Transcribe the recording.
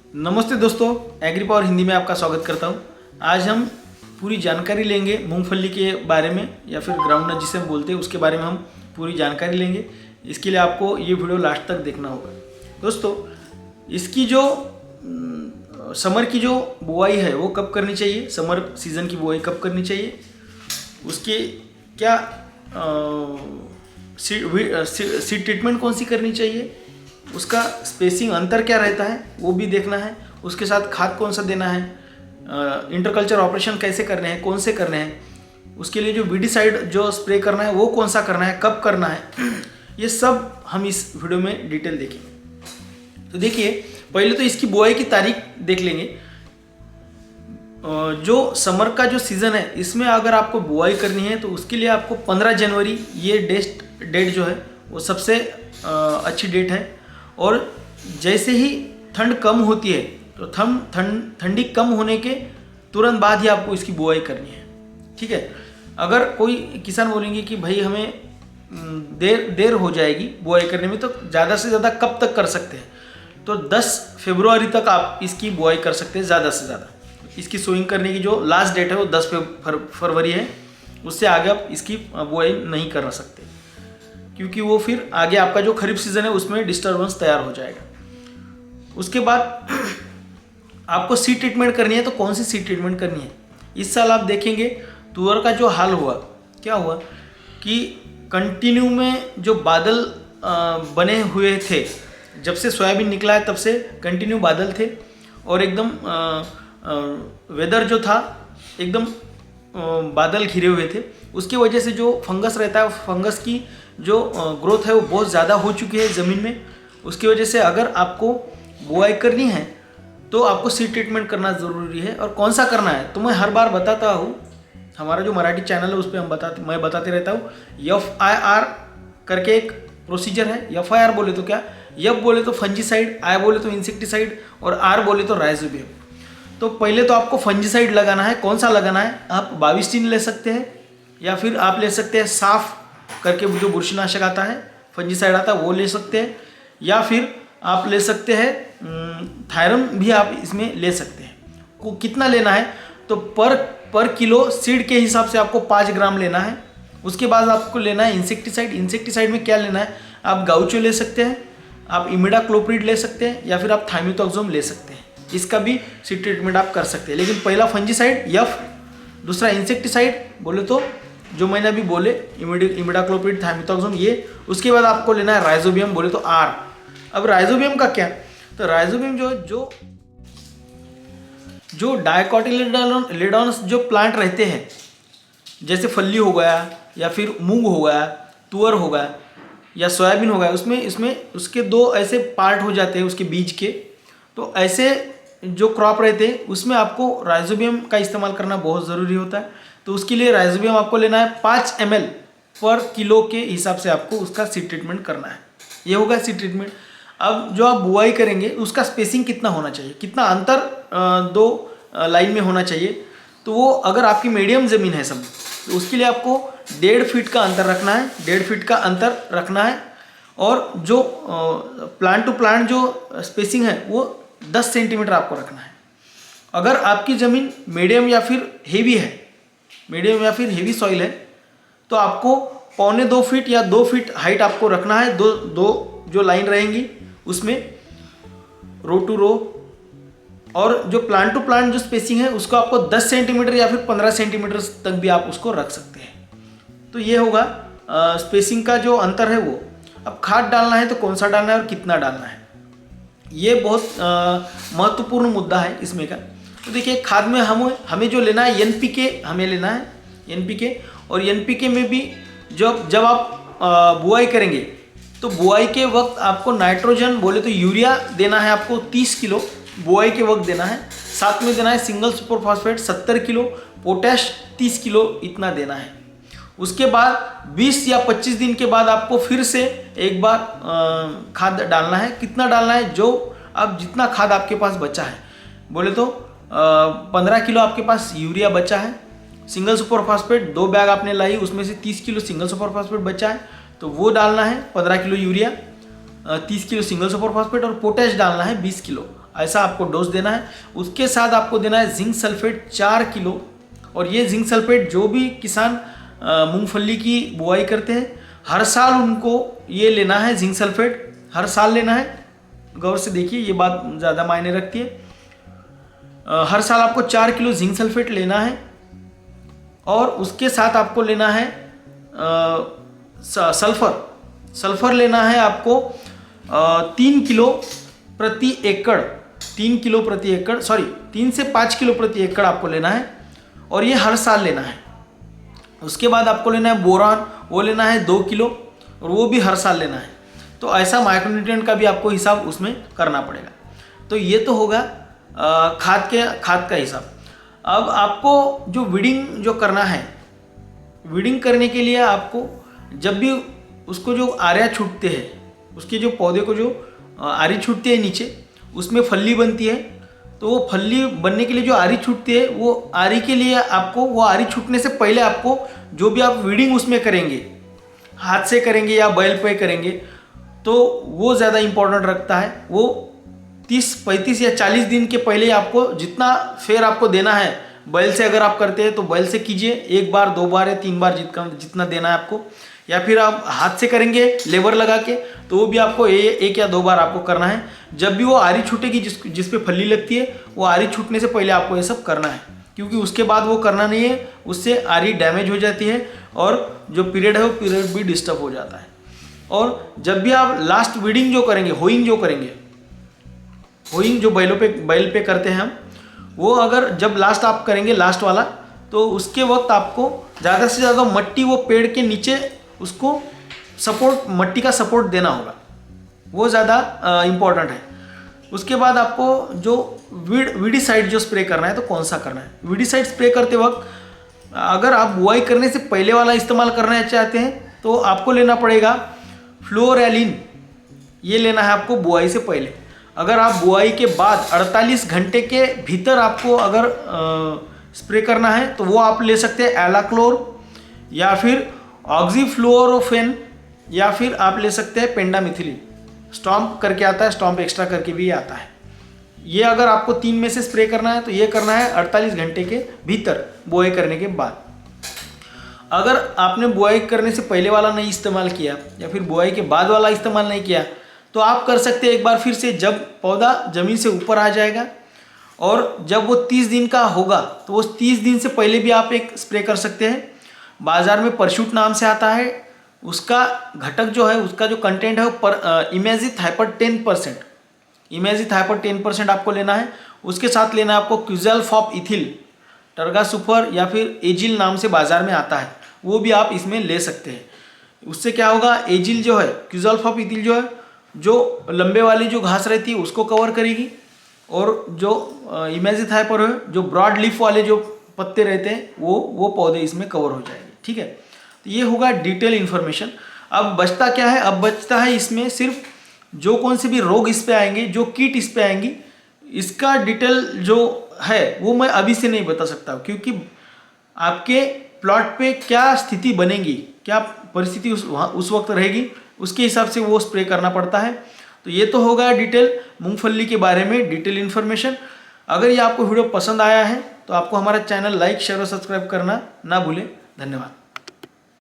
नमस्ते दोस्तों, agree power Hindi में आपका स्वागत करता हूं। आज हम पूरी जानकारी लेंगे मूंगफली के बारे में, या फिर ग्राउंडनट जिसे हम बोलते हैं उसके बारे में हम पूरी जानकारी लेंगे। इसके लिए आपको ये वीडियो लास्ट तक देखना होगा। दोस्तों, इसकी जो समर की जो बुआई है वो कब करनी चाहिए, समर सीज़न की बुआई कब करनी चाहिए, उसके क्या सीड ट्रीटमेंट कौन सी करनी चाहिए, उसका स्पेसिंग अंतर क्या रहता है वो भी देखना है। उसके साथ खाद कौन सा देना है, इंटरकल्चर ऑपरेशन कैसे करने हैं, कौन से करने हैं, उसके लिए जो वीडिसाइड जो स्प्रे करना है वो कौन सा करना है, कब करना है, ये सब हम इस वीडियो में डिटेल देखेंगे। तो देखिए, पहले तो इसकी बुआई की तारीख देख लेंगे। जो समर का जो सीज़न है इसमें अगर आपको बुआई करनी है तो उसके लिए आपको 15 जनवरी ये डेट जो है वो सबसे अच्छी डेट है। और जैसे ही ठंड कम होती है तो ठंडी कम होने के तुरंत बाद ही आपको इसकी बुआई करनी है, ठीक है। अगर कोई किसान बोलेंगे कि भाई हमें देर हो जाएगी बुआई करने में, तो ज़्यादा से ज़्यादा कब तक कर सकते हैं, तो 10 फरवरी तक आप इसकी बुआई कर सकते हैं ज़्यादा से ज़्यादा। इसकी सोइंग करने की जो लास्ट डेट है वो 10 फरवरी है, उससे आगे आप इसकी बुआई नहीं कर सकते, क्योंकि वो फिर आगे आपका जो खरीफ सीज़न है उसमें डिस्टर्बेंस तैयार हो जाएगा। उसके बाद आपको सीड ट्रीटमेंट करनी है, तो कौन सी सीड ट्रीटमेंट करनी है। इस साल आप देखेंगे तुअर का जो हाल हुआ, क्या हुआ कि कंटिन्यू में जो बादल बने हुए थे, जब से सोयाबीन निकला है तब से कंटिन्यू बादल थे, और एकदम वेदर जो था एकदम बादल घिरे हुए थे। उसकी वजह से जो फंगस रहता है, फंगस की जो ग्रोथ है वो बहुत ज़्यादा हो चुकी है ज़मीन में। उसकी वजह से अगर आपको बुआई करनी है तो आपको सीड ट्रीटमेंट करना ज़रूरी है। और कौन सा करना है तो मैं हर बार बताता हूँ, हमारा जो मराठी चैनल है उस पर मैं बताते रहता हूँ। FIR करके एक प्रोसीजर है। FIR बोले तो क्या, F बोले तो फंजीसाइड, I बोले तो इंसेक्टिसाइड, और R बोले तो राइजोबियम। तो पहले तो आपको फंजीसाइड लगाना है। कौन सा लगाना है, आप 22 ले सकते हैं, या फिर आप ले सकते हैं साफ करके जो बुरशीनाशक आता है, फंजीसाइड आता है, वो ले सकते हैं, या फिर आप ले सकते हैं थायरम भी आप इसमें ले सकते हैं। को कितना लेना है तो पर किलो सीड के हिसाब से आपको 5 ग्राम लेना है। उसके बाद आपको लेना है इंसेक्टिसाइड। इंसेक्टिसाइड में क्या लेना है, आप गाउचो ले सकते हैं, आप इमिडाक्लोप्रिड ले सकते हैं, या फिर आप थाइमिथॉक्सोम ले सकते हैं। इसका भी सीड ट्रीटमेंट आप कर सकते हैं। लेकिन पहला फंजीसाइड F, दूसरा इंसेक्टिसाइड बोले तो जो मैंने अभी बोले इमिडाक्लोप्रिड, थाइमिथॉक्सोम, ये। उसके बाद आपको लेना है राइजोबियम बोले तो R। अब राइजोबियम का क्या, तो राइजोबियम जो डाइकोटिलेडोन्स जो प्लांट रहते हैं, जैसे फल्ली हो गया, या फिर मूंग हो गया, तुअर हो गया, या सोयाबीन हो गया, इसमें उसके 2 ऐसे पार्ट हो जाते हैं उसके बीज के। तो ऐसे जो क्रॉप रहते हैं उसमें आपको राइजोबियम का इस्तेमाल करना बहुत ज़रूरी होता है। तो उसके लिए राइजोबियम आपको लेना है 5 ml पर किलो के हिसाब से आपको उसका सीड ट्रीटमेंट करना है। ये होगा सीड ट्रीटमेंट। अब जो आप बुआई करेंगे उसका स्पेसिंग कितना होना चाहिए, कितना अंतर 2 लाइन में होना चाहिए, तो वो अगर आपकी मीडियम ज़मीन है सब, तो उसके लिए आपको 1.5 फीट का अंतर रखना है, 1.5 फीट का अंतर रखना है। और जो प्लांट टू प्लांट जो स्पेसिंग है वो 10 सेंटीमीटर आपको रखना है। अगर आपकी ज़मीन मीडियम या फिर हेवी है, मीडियम या फिर हेवी सॉइल है, तो आपको 1.25 फीट या 2 फीट हाइट आपको रखना है। दो जो लाइन रहेंगी उसमें रो टू रो। और जो प्लांट टू प्लांट जो स्पेसिंग है उसको आपको 10 सेंटीमीटर या फिर 15 सेंटीमीटर तक भी आप उसको रख सकते हैं। तो ये होगा स्पेसिंग का जो अंतर है वो। अब खाद डालना है तो कौन सा डालना है और कितना डालना है, ये बहुत महत्वपूर्ण मुद्दा है इसमें का। तो देखिए, खाद में हमें जो लेना है NPK हमें लेना है, NPK। और NPK में भी जब आप बुआई करेंगे तो बुआई के वक्त आपको नाइट्रोजन बोले तो यूरिया देना है, आपको 30 किलो बुआई के वक्त देना है। साथ में देना है single super phosphate 70 kilo, potash 30 kilo, इतना देना है। उसके बाद 20 या 25 दिन के बाद आपको फिर से एक बार खाद डालना है। कितना डालना है, जो अब जितना खाद आपके पास बचा है, बोले तो 15 किलो आपके पास यूरिया बचा है, सिंगल सुपर फॉस्फेट 2 बैग आपने लाई, उसमें से 30 किलो सिंगल सुपर फॉस्फेट बचा है, तो वो डालना है 15 kilo urea, 30 kilo single super phosphate, और पोटैश डालना है 20 किलो। ऐसा आपको डोज देना है। उसके साथ आपको देना है जिंक सल्फेट 4 किलो। और ये जिंक सल्फेट जो भी किसान मूंगफली की बुआई करते हैं हर साल उनको ये लेना है, जिंक सल्फेट हर साल लेना है। गौर से देखिए, ये बात ज़्यादा मायने रखती है। हर साल आपको 4 किलो जिंक सल्फेट लेना है। और उसके साथ आपको लेना है सल्फर लेना है आपको 3 किलो प्रति एकड़, 3 से 5 किलो प्रति एकड़ आपको लेना है, और ये हर साल लेना है। उसके बाद आपको लेना है बोरान, वो लेना है 2 किलो, और वो भी हर साल लेना है। तो ऐसा माइक्रोन्यूट्रिएंट का भी आपको हिसाब उसमें करना पड़ेगा। तो ये तो होगा खाद का हिसाब। अब आपको जो वीडिंग जो करना है, वीडिंग करने के लिए आपको जब भी उसको जो आरियाँ छूटते हैं, उसके जो पौधे को जो आरी छूटती है नीचे, उसमें फल्ली बनती है। तो वो फल्ली बनने के लिए जो आरी छूटती है, वो आरी के लिए आपको, वो आरी छूटने से पहले आपको जो भी आप वीडिंग उसमें करेंगे, हाथ से करेंगे या बैल पे करेंगे, तो वो ज़्यादा इम्पोर्टेंट रखता है। वो 30, 35 या 40 दिन के पहले आपको जितना फेर आपको देना है, बैल से अगर आप करते हैं तो बैल से कीजिए, 1 बार 2 बार या 3 बार जितना देना है आपको। या फिर आप हाथ से करेंगे लेबर लगा के, तो वो भी आपको 1 या 2 बार आपको करना है। जब भी वो आरी छूटेगी, जिस पे फल्ली लगती है, वो आरी छूटने से पहले आपको ये सब करना है, क्योंकि उसके बाद वो करना नहीं है, उससे आरी डैमेज हो जाती है और जो पीरियड है वो पीरियड भी डिस्टर्ब हो जाता है। और जब भी आप लास्ट वीडिंग जो करेंगे, होइंग जो बैल पे करते हैं हम, वो अगर जब लास्ट आप करेंगे, लास्ट वाला, तो उसके वक्त आपको ज़्यादा से ज़्यादा मट्टी वो पेड़ के नीचे उसको मट्टी का सपोर्ट देना होगा, वो ज़्यादा इम्पोर्टेंट है। उसके बाद आपको जो वीडिसाइड जो स्प्रे करना है, तो कौन सा करना है। वीडिसाइड स्प्रे करते वक्त अगर आप बुआई करने से पहले वाला इस्तेमाल करना चाहते हैं तो आपको लेना पड़ेगा फ्लोरेलिन, ये लेना है आपको बुआई से पहले। अगर आप बुआई के बाद 48 घंटे के भीतर आपको अगर स्प्रे करना है तो वो आप ले सकते हैं एलाक्लोर या फिर ऑक्सीफ्लोरोफेन, या फिर आप ले सकते हैं पेंडामिथिलिन। स्टॉम्प करके आता है, स्टॉम्प एक्स्ट्रा करके भी आता है। ये अगर आपको 3 में से स्प्रे करना है तो ये करना है 48 घंटे के भीतर बुआई करने के बाद। अगर आपने बुआई करने से पहले वाला नहीं इस्तेमाल किया या फिर बुआई के बाद वाला इस्तेमाल नहीं किया, तो आप कर सकते हैं एक बार फिर से, जब पौधा ज़मीन से ऊपर आ जाएगा और जब वो 30 दिन का होगा, तो वो 30 दिन से पहले भी आप एक स्प्रे कर सकते हैं। बाज़ार में परशूट नाम से आता है, उसका घटक जो है, उसका जो कंटेंट है वो इमेजिथ हाइपर 10%, इमेजिथ हाइपर 10% आपको लेना है। उसके साथ लेना है आपको क्यूजलफॉप इथिल, टर्गासुपर या फिर एजिल नाम से बाज़ार में आता है, वो भी आप इसमें ले सकते हैं। उससे क्या होगा, एजिल जो है, क्यूजलफॉप इथिल जो है, जो लंबे वाली जो घास रहती है उसको कवर करेगी, और जो इमेजिथ हाइपर है, जो ब्रॉड लीफ वाले जो पत्ते रहते हैं, वो पौधे इसमें कवर हो जाएंगे। ठीक है, तो ये होगा डिटेल इन्फॉर्मेशन। अब बचता क्या है, अब बचता है इसमें सिर्फ जो कौन से भी रोग इस पे आएंगे, जो कीट इस पे आएंगी, इसका डिटेल जो है वो मैं अभी से नहीं बता सकता, क्योंकि आपके प्लॉट पे क्या स्थिति बनेगी, क्या परिस्थिति उस वक्त रहेगी, उसके हिसाब से वो स्प्रे करना पड़ता है। तो ये तो होगा डिटेल मूंगफली के बारे में डिटेल इन्फॉर्मेशन। अगर ये आपको वीडियो पसंद आया है तो आपको हमारा चैनल लाइक, शेयर और सब्सक्राइब करना ना भूलें। धन्यवाद।